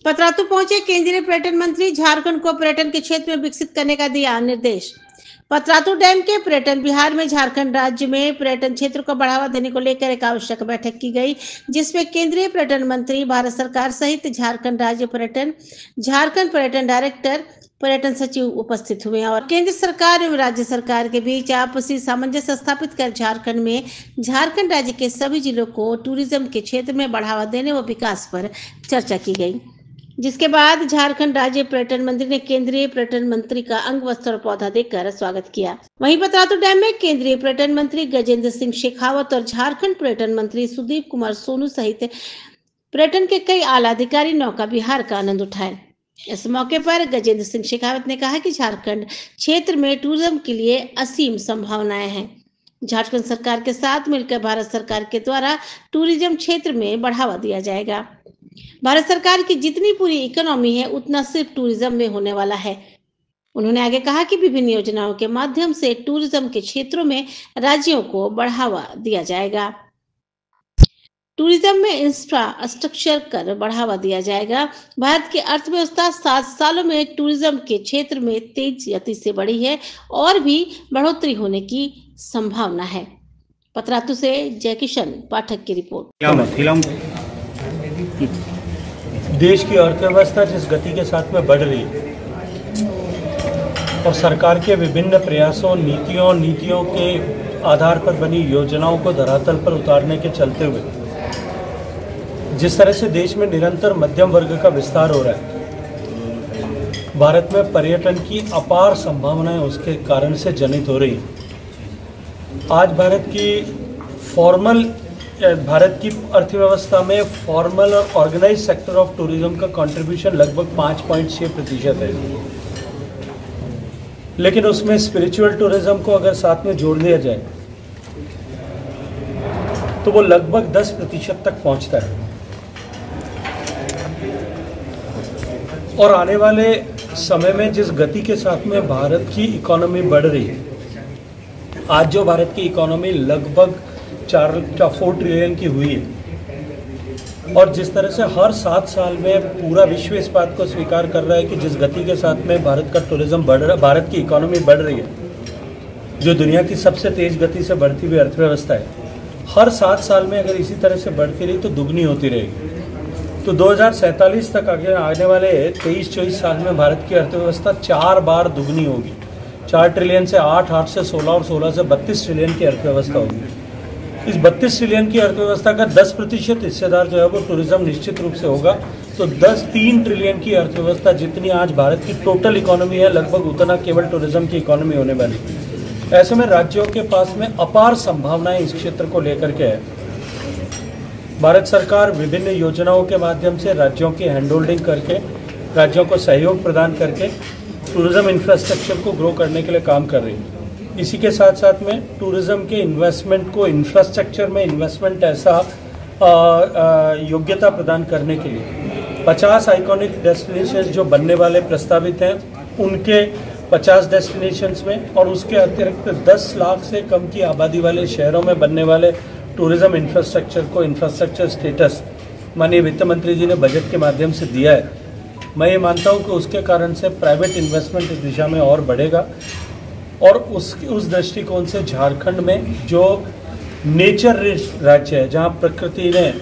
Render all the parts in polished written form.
पतरातू पहुंचे केंद्रीय पर्यटन मंत्री, झारखंड को पर्यटन के क्षेत्र में विकसित करने का दिया निर्देश। पतरातू डैम के पर्यटन बिहार में झारखंड राज्य में पर्यटन क्षेत्र को बढ़ावा देने को लेकर एक आवश्यक बैठक की गई, जिसमें केंद्रीय पर्यटन मंत्री, भारत सरकार सहित झारखंड राज्य पर्यटन, झारखंड पर्यटन डायरेक्टर, पर्यटन सचिव उपस्थित हुए और केंद्र सरकार एवं राज्य सरकार के बीच आपसी सामंजस्य स्थापित कर झारखंड राज्य के सभी जिलों को टूरिज्म के क्षेत्र में बढ़ावा देने व विकास पर चर्चा की गई। जिसके बाद झारखंड राज्य पर्यटन मंत्री ने केंद्रीय पर्यटन मंत्री का अंग वस्त्र और पौधा देकर स्वागत किया। वहीं पतरातू डैम में केंद्रीय पर्यटन मंत्री गजेंद्र सिंह शेखावत और झारखंड पर्यटन मंत्री सुदीप कुमार सोनू सहित पर्यटन के कई आला अधिकारी नौका विहार का आनंद उठाए। इस मौके पर गजेंद्र सिंह शेखावत ने कहा कि झारखंड क्षेत्र में टूरिज्म के लिए असीम संभावनाएं हैं। झारखंड सरकार के साथ मिलकर भारत सरकार के द्वारा टूरिज्म क्षेत्र में बढ़ावा दिया जाएगा। भारत सरकार की जितनी पूरी इकोनॉमी है उतना सिर्फ टूरिज्म में होने वाला है। उन्होंने आगे कहा कि विभिन्न योजनाओं के माध्यम से टूरिज्म के क्षेत्रों में राज्यों को बढ़ावा दिया जाएगा। टूरिज्म में इंफ्रास्ट्रक्चर कर बढ़ावा दिया जाएगा। भारत की अर्थव्यवस्था 7 सालों में टूरिज्म के क्षेत्र में तेज गति से बढ़ी है और भी बढ़ोतरी होने की संभावना है। पतरातू से जय किशन पाठक की रिपोर्ट। देश की अर्थव्यवस्था जिस गति के साथ में बढ़ रही है और सरकार के विभिन्न प्रयासों, नीतियों के आधार पर बनी योजनाओं को धरातल पर उतारने के चलते हुए जिस तरह से देश में निरंतर मध्यम वर्ग का विस्तार हो रहा है, भारत में पर्यटन की अपार संभावनाएं उसके कारण से जनित हो रही हैं। आज भारत की अर्थव्यवस्था में फॉर्मल और ऑर्गेनाइज सेक्टर ऑफ टूरिज्म का कंट्रीब्यूशन लगभग 5.6% है, लेकिन उसमें स्पिरिचुअल टूरिज्म को अगर साथ में जोड़ दिया जाए तो वो लगभग 10% तक पहुंचता है। और आने वाले समय में जिस गति के साथ में भारत की इकोनॉमी बढ़ रही है, आज जो भारत की इकोनॉमी लगभग 4 ट्रिलियन की हुई है और जिस तरह से हर 7 साल में पूरा विश्व इस बात को स्वीकार कर रहा है कि जिस गति के साथ में भारत का टूरिज्म बढ़ रहा है, भारत की इकोनॉमी बढ़ रही है, जो दुनिया की सबसे तेज गति से बढ़ती हुई अर्थव्यवस्था है, हर 7 साल में अगर इसी तरह से बढ़ती रही तो दुगनी होती रहेगी। तो 2047 तक आने वाले 23-24 साल में भारत की अर्थव्यवस्था 4 बार दुगनी होगी। 4 ट्रिलियन से 8 से 16 और 16 से 32 ट्रिलियन की अर्थव्यवस्था होगी। इस 32 ट्रिलियन की अर्थव्यवस्था का 10% हिस्सेदार जो है वो टूरिज्म निश्चित रूप से होगा। तो 3 ट्रिलियन की अर्थव्यवस्था जितनी आज भारत की टोटल इकोनॉमी है, लगभग उतना केवल टूरिज्म की इकोनॉमी होने वाली है। ऐसे में राज्यों के पास में अपार संभावनाएं इस क्षेत्र को लेकर के है। भारत सरकार विभिन्न योजनाओं के माध्यम से राज्यों की हैंड होल्डिंग करके, राज्यों को सहयोग प्रदान करके टूरिज्म इंफ्रास्ट्रक्चर को ग्रो करने के लिए काम कर रही है। इसी के साथ साथ में टूरिज्म के इन्वेस्टमेंट को, इंफ्रास्ट्रक्चर में इन्वेस्टमेंट ऐसा योग्यता प्रदान करने के लिए 50 आइकॉनिक डेस्टिनेशंस जो बनने वाले प्रस्तावित हैं, उनके 50 डेस्टिनेशंस में और उसके अतिरिक्त 10 लाख से कम की आबादी वाले शहरों में बनने वाले टूरिज्म इंफ्रास्ट्रक्चर को इंफ्रास्ट्रक्चर स्टेटस माननीय वित्त मंत्री जी ने बजट के माध्यम से दिया है। मैं ये मानता हूँ कि उसके कारण से प्राइवेट इन्वेस्टमेंट इस दिशा में और बढ़ेगा और उस दृष्टिकोण से झारखंड में जो नेचर रिच राज्य है, जहाँ प्रकृति ने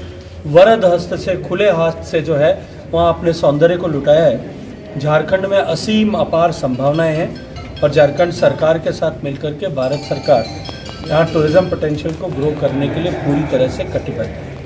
वरद हस्त से, खुले हाथ से जो है वहाँ अपने सौंदर्य को लुटाया है, झारखंड में असीम अपार संभावनाएं हैं और झारखंड सरकार के साथ मिलकर के भारत सरकार यहाँ टूरिज्म पोटेंशियल को ग्रो करने के लिए पूरी तरह से कटिबद्ध है।